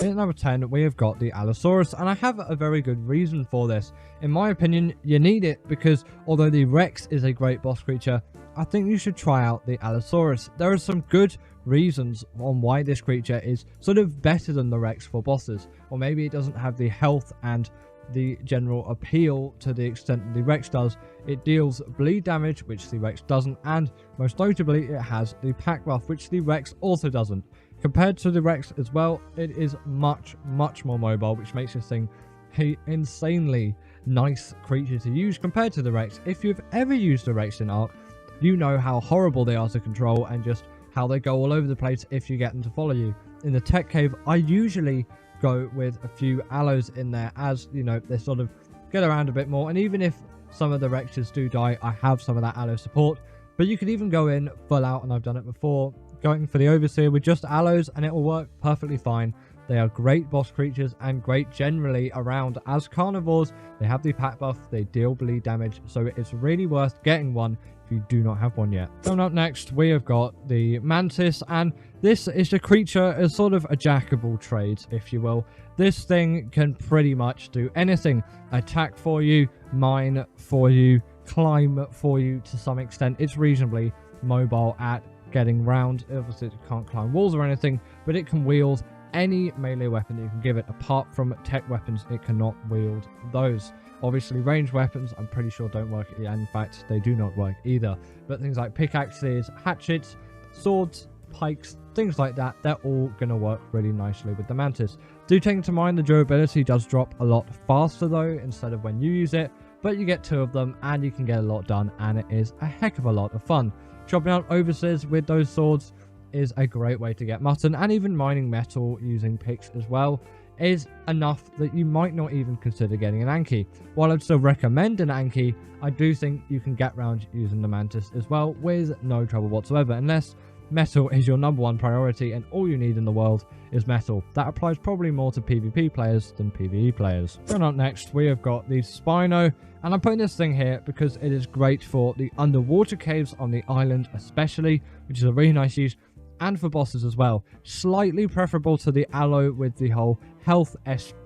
At number 10, we have got the Allosaurus, and I have a very good reason for this. In my opinion, you need it because although the Rex is a great boss creature, I think you should try out the Allosaurus. There are some good reasons on why this creature is sort of better than the Rex for bosses, or maybe it doesn't have the health and the general appeal to the extent the Rex does. It deals bleed damage, which the Rex doesn't, and most notably it has the pack buff, which the Rex also doesn't. Compared to the Rex as well, it is much more mobile, which makes this thing an insanely nice creature to use compared to the Rex. If you've ever used a Rex in Ark, you know how horrible they are to control and just how they go all over the place if you get them to follow you. In the tech cave, I usually go with a few allos in there, as you know, they sort of get around a bit more, and even if some of the Rexes do die, I have some of that allo support. But you could even go in full out, and I've done it before, going for the Overseer with just allos, and it will work perfectly fine. They are great boss creatures and great generally around as carnivores. They have the pack buff, they deal bleed damage, so it's really worth getting one if you do not have one yet. Coming up next, we have got the Mantis, and this is a creature, a sort of a jack of all trades, if you will. This thing can pretty much do anything. Attack for you, mine for you, climb for you to some extent. It's reasonably mobile at getting round. Obviously it can't climb walls or anything, but it can wield any melee weapon that you can give it. Apart from tech weapons, it cannot wield those. Obviously ranged weapons I'm pretty sure don't work, and in fact they do not work either, but things like pickaxes, hatchets, swords, pikes, things like that, they're all going to work really nicely with the Mantis. Do take into mind the durability does drop a lot faster though instead of when you use it, but you get two of them and you can get a lot done, and it is a heck of a lot of fun. Chopping out overseers with those swords is a great way to get mutton, and even mining metal using picks as well is enough that you might not even consider getting an Anki. While I'd still recommend an Anki, I do think you can get around using the Mantis as well with no trouble whatsoever, unless metal is your #1 priority and all you need in the world is metal. That applies probably more to PvP players than PvE players. Going on next, we have got the Spino, and I'm putting this thing here because it is great for the underwater caves on the island especially, which is a really nice use, and for bosses as well. Slightly preferable to the allo with the whole health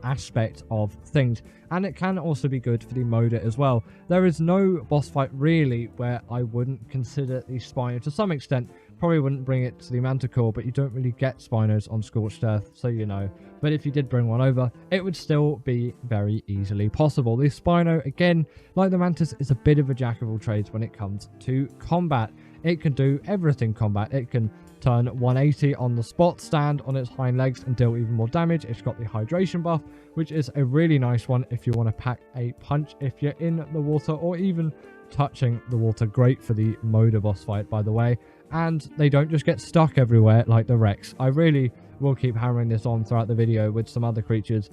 aspect of things, and it can also be good for the moder as well. There is no boss fight really where I wouldn't consider the Spino to some extent. Probably wouldn't bring it to the Manticore, but you don't really get Spinos on Scorched Earth, so you know. But if you did bring one over, it would still be very easily possible. The Spino, again, like the Mantis, is a bit of a jack of all trades when it comes to combat. It can do everything combat. It can turn 180 on the spot, stand on its hind legs and deal even more damage. It's got the hydration buff, which is a really nice one if you want to pack a punch if you're in the water or even touching the water. Great for the Moder boss fight, by the way. And they don't just get stuck everywhere like the Rex. I really will keep hammering this on throughout the video with some other creatures,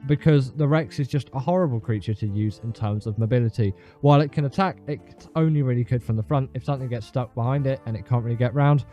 because the Rex is just a horrible creature to use in terms of mobility. While it can attack, it's only really good from the front. If something gets stuck behind it and it can't really get round,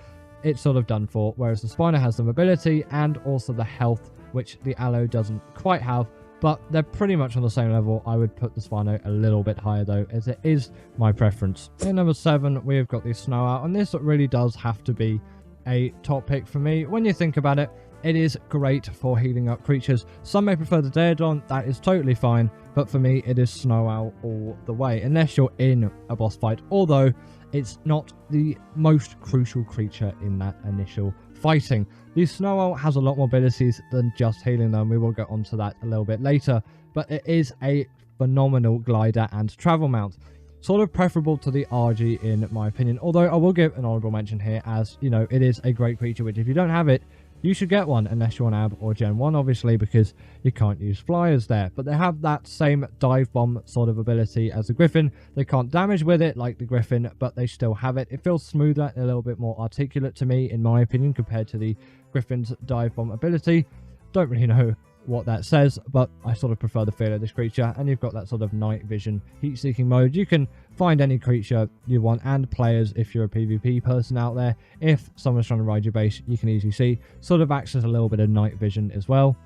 it's sort of done for. Whereas the Spino has the mobility and also the health, which the Allo doesn't quite have, but they're pretty much on the same level. I would put the Spino a little bit higher though, as it is my preference. In number 7, we have got the Snow Owl, and this really does have to be a top pick for me. When you think about it, it is great for healing up creatures. Some may prefer the Daedon, that is totally fine, but for me it is Snow Owl all the way, unless you're in a boss fight, although it's not the most crucial creature in that initial fighting. The Snow Owl has a lot more abilities than just healing them. We will get onto that a little bit later, but it is a phenomenal glider and travel mount. Sort of preferable to the RG in my opinion, although I will give an honorable mention here, as you know, it is a great creature, which if you don't have it, you should get one, unless you're on AB or Gen 1, obviously, because you can't use flyers there. But they have that same dive bomb sort of ability as the Griffin. They can't damage with it like the Griffin, but they still have it. It feels smoother and a little bit more articulate to me, in my opinion, compared to the Griffin's dive bomb ability. Don't really know what that says, but I sort of prefer the feel of this creature. And you've got that sort of night vision heat seeking mode. You can find any creature you want, and players, if you're a PvP person out there, if someone's trying to ride your base, you can easily see. Sort of acts as a little bit of night vision as well.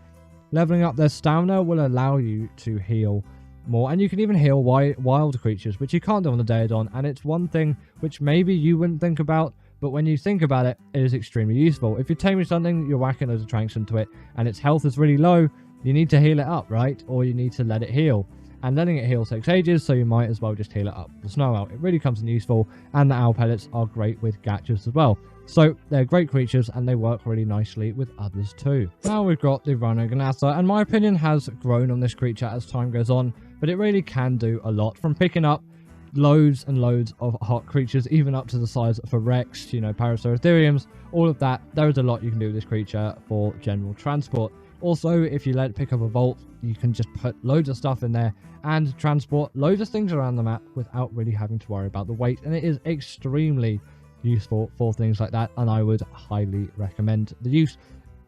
Leveling up their stamina will allow you to heal more, and you can even heal wild creatures, which you can't do on the Daedon. And it's one thing which maybe you wouldn't think about, but when you think about it, it is extremely useful. If you're taming something, you're whacking loads of tranks into it, and its health is really low, you need to heal it up, right? Or you need to let it heal. And letting it heal takes ages, so you might as well just heal it up with the snow owl. It really comes in useful, and the owl pellets are great with gachas as well. So they're great creatures, and they work really nicely with others too. Now we've got the Rhynio, and my opinion has grown on this creature as time goes on, but it really can do a lot, from picking up loads and loads of hot creatures, even up to the size of a Rex, you know, Parasauritheriums, all of that. There is a lot you can do with this creature for general transport. Also, if you let it pick up a vault, you can just put loads of stuff in there and transport loads of things around the map without really having to worry about the weight, and it is extremely useful for things like that, and I would highly recommend the use.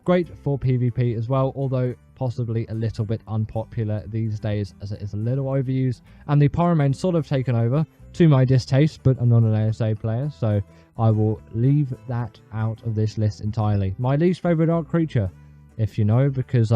Great for PvP as well, although possibly a little bit unpopular these days as it is a little overused, and the Pyromane's sort of taken over to my distaste, but I'm not an ASA player, so I will leave that out of this list entirely. My least favorite Ark creature, if you know, because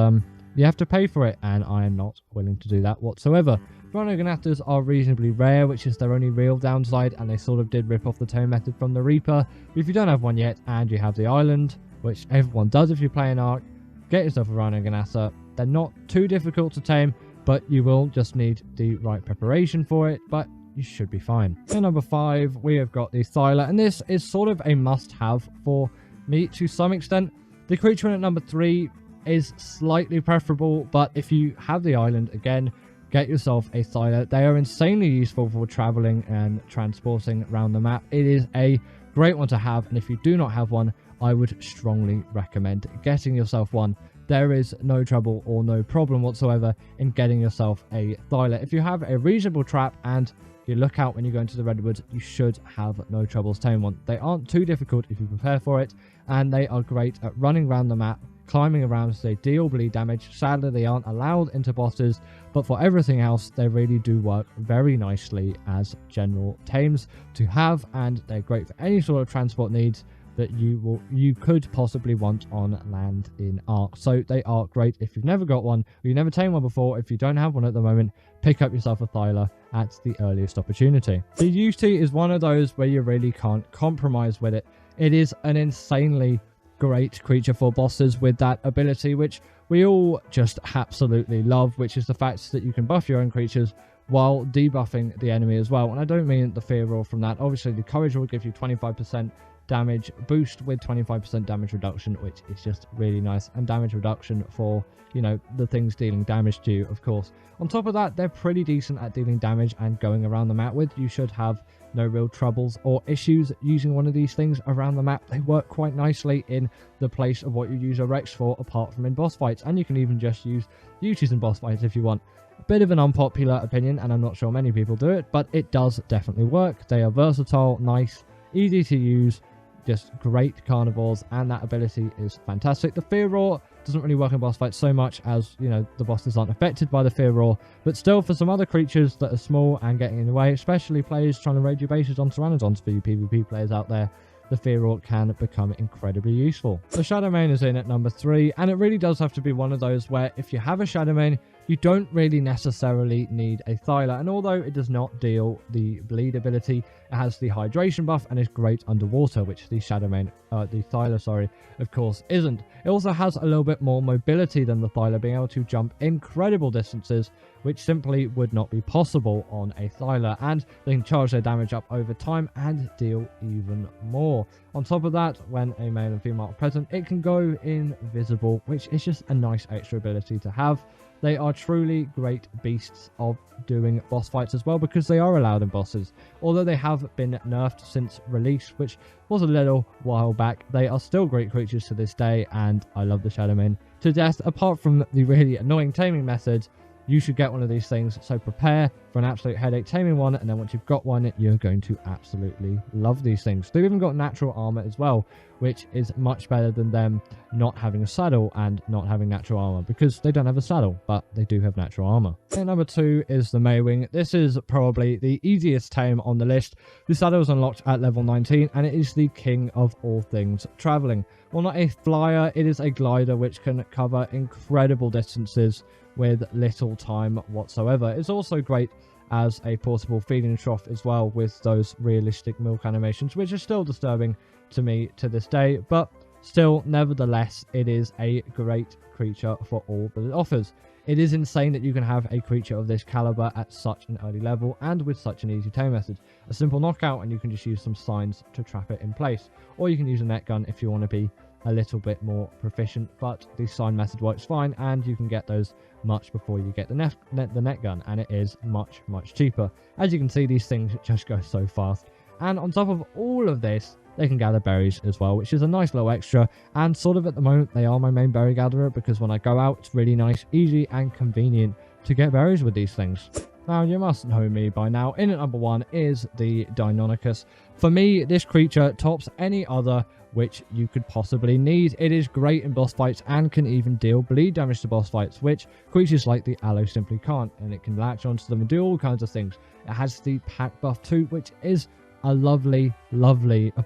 you have to pay for it, and I am not willing to do that whatsoever. Rhynio are reasonably rare, which is their only real downside, and they sort of did rip off the tame method from the Reaper. But if you don't have one yet, and you have the island, which everyone does if you play an Ark, get yourself a Rhynio. They're not too difficult to tame, but you will just need the right preparation for it, but you should be fine. At number 5, we have got the Thyla, and this is sort of a must-have for me to some extent. The creature at number 3 is slightly preferable, but if you have the island, again, get yourself a Thyla. They are insanely useful for traveling and transporting around the map. It is a great one to have, and if you do not have one, I would strongly recommend getting yourself one. There is no trouble or no problem whatsoever in getting yourself a Thyla. If you have a reasonable trap and you look out when you go into the redwoods, you should have no troubles taming one. They aren't too difficult if you prepare for it, and they are great at running around the map, climbing around so they deal bleed damage. Sadly, they aren't allowed into bosses, but for everything else, they really do work very nicely as general tames to have, and they're great for any sort of transport needs that you could possibly want on land in Ark. So they are great if you've never got one, or you've never tamed one before. If you don't have one at the moment, pick up yourself a Thyla at the earliest opportunity. The Yutyrannus is one of those where you really can't compromise with it. It is an insanely great creature for bosses with that ability, which we all just absolutely love, which is the fact that you can buff your own creatures while debuffing the enemy as well. And I don't mean the fear roll from that. Obviously, the courage will give you 25% damage boost with 25% damage reduction, which is just really nice, and damage reduction for, you know, the things dealing damage to you, of course. On top of that, they're pretty decent at dealing damage and going around the map with. You should have no real troubles or issues using one of these things around the map. They work quite nicely in the place of what you use a Rex for, apart from in boss fights, and you can even just use Yuties in boss fights if you want. A bit of an unpopular opinion, and I'm not sure many people do it, but it does definitely work. They are versatile, nice, easy to use, just great carnivores, and that ability is fantastic. The fear roar doesn't really work in boss fights so much, as, you know, the bosses aren't affected by the fear roar, but still, for some other creatures that are small and getting in the way, especially players trying to raid your bases on Pteranodons, for you PvP players out there, the fear roar can become incredibly useful. The Shadowmane is in at number 3, and it really does have to be one of those where if you have a Shadowmane, you don't really necessarily need a Thyla, and although it does not deal the bleed ability, it has the hydration buff and is great underwater, which the Thyla, of course, isn't. It also has a little bit more mobility than the Thyla, being able to jump incredible distances, which simply would not be possible on a Thyla, and they can charge their damage up over time and deal even more. On top of that, when a male and female are present, it can go invisible, which is just a nice extra ability to have. They are truly great beasts of doing boss fights as well, because they are allowed in bosses. Although they have been nerfed since release, which was a little while back, they are still great creatures to this day, and I love the Shadowmane to death. Apart from the really annoying taming method, you should get one of these things, so prepare for an absolute headache taming one, and then once you've got one, you're going to absolutely love these things. They've even got natural armor as well, which is much better than them not having a saddle and not having natural armor, because they don't have a saddle, but they do have natural armor. And number 2 is the Maewing. This is probably the easiest tame on the list. The saddle is unlocked at level 19, and it is the king of all things traveling. Well, not a flyer, it is a glider which can cover incredible distances with little time whatsoever. It's also great as a portable feeding trough as well, with those realistic milk animations, which are still disturbing, to me to this day, but still, nevertheless, it is a great creature for all that it offers. It is insane that you can have a creature of this caliber at such an early level and with such an easy tame method. A simple knockout and you can just use some signs to trap it in place. Or you can use a net gun if you want to be a little bit more proficient, but the sign method works fine and you can get those much before you get the net gun, and it is much cheaper. As you can see, these things just go so fast. And on top of all of this, they can gather berries as well, which is a nice little extra, and sort of at the moment they are my main berry gatherer, because when I go out it's really nice, easy and convenient to get berries with these things. Now, you must know me by now. In at number 1 is the Deinonychus. For me, this creature tops any other which you could possibly need. It is great in boss fights and can even deal bleed damage to boss fights, which creatures like the Allo simply can't, and it can latch onto them and do all kinds of things. It has the pack buff too, which is a lovely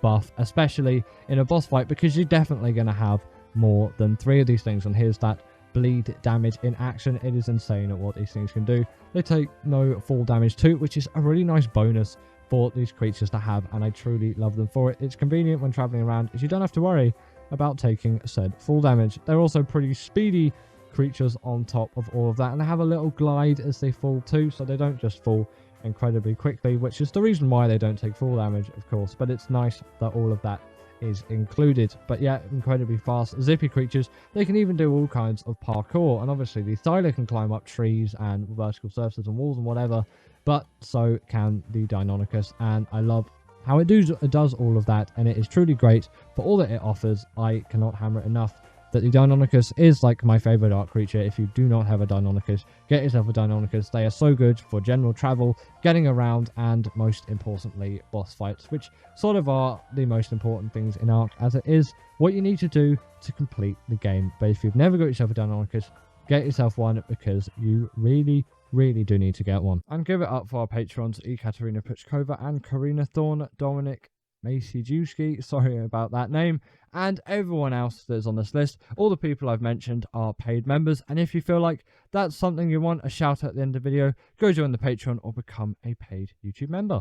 buff, especially in a boss fight, because you're definitely going to have more than 3 of these things. And here's that bleed damage in action. It is insane at what these things can do. They take no fall damage too, which is a really nice bonus for these creatures to have, and I truly love them for it. It's convenient when traveling around, as you don't have to worry about taking said fall damage. They're also pretty speedy creatures on top of all of that, and they have a little glide as they fall too, so they don't just fall incredibly quickly, which is the reason why they don't take fall damage, of course. But it's nice that all of that is included. But yeah, incredibly fast, zippy creatures. They can even do all kinds of parkour, and obviously the Thyla can climb up trees and vertical surfaces and walls and whatever, but so can the Deinonychus, and I love how it does all of that, and it is truly great for all that it offers. I cannot hammer it enough that the Deinonychus is like my favorite Ark creature. If you do not have a Deinonychus, get yourself a Deinonychus. They are so good for general travel, getting around, and most importantly, boss fights, which sort of are the most important things in Ark, as it is what you need to do to complete the game. But if you've never got yourself a Deinonychus, get yourself one, because you really do need to get one. And give it up for our patrons, Ekaterina Puchkova and Karina Thorne, Dominic Maciejewski, sorry about that name, and everyone else that's on this list. All the people I've mentioned are paid members, and if you feel like that's something you want a shout out at the end of the video, go join the Patreon or become a paid YouTube member.